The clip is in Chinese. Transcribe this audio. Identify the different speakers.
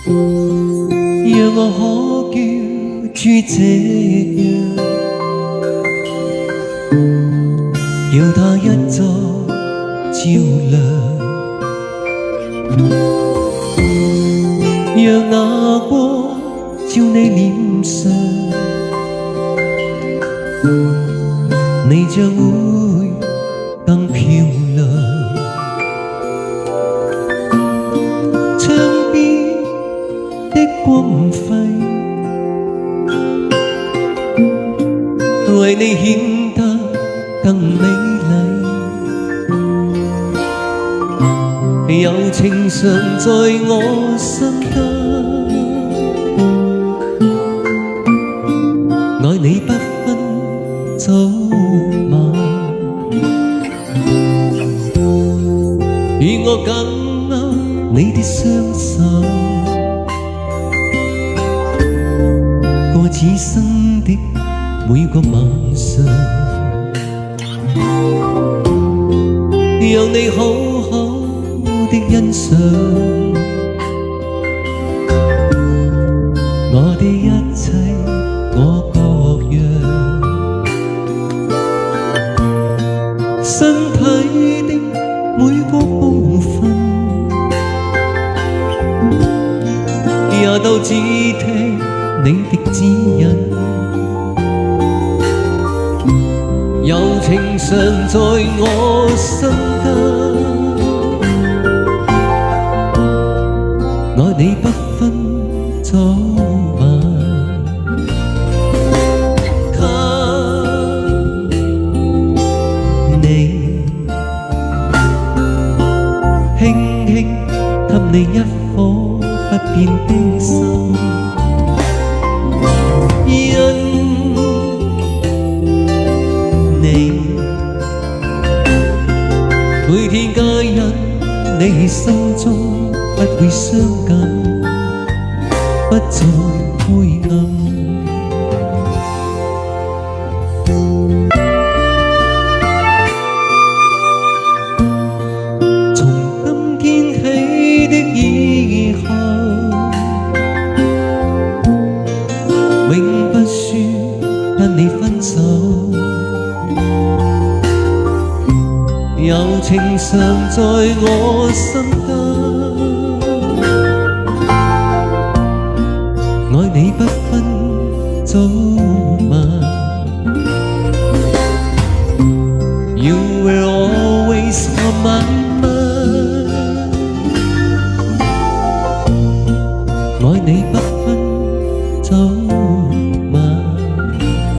Speaker 1: 讓我可叫住這樣，要它一再照亮，讓那光照你臉上，你將會更漂亮。窗邊的光輝，為你顯得更美麗。有情常在我心間，愛你不分早晚，與我緊握你的雙手，過此生的每個晚上，讓你好好的欣賞我的一切，我各樣身體的每個部分，也都只聽你的指引。有情常在我心間，愛你不分早晚。給你輕輕給你一顆不變的心，因你每天皆因你心中不會傷感，不再灰暗。從今天起的以後，永不說跟你分手。有情常在我心間，愛你不分早晚。You were always on my mind， 愛你不分早晚。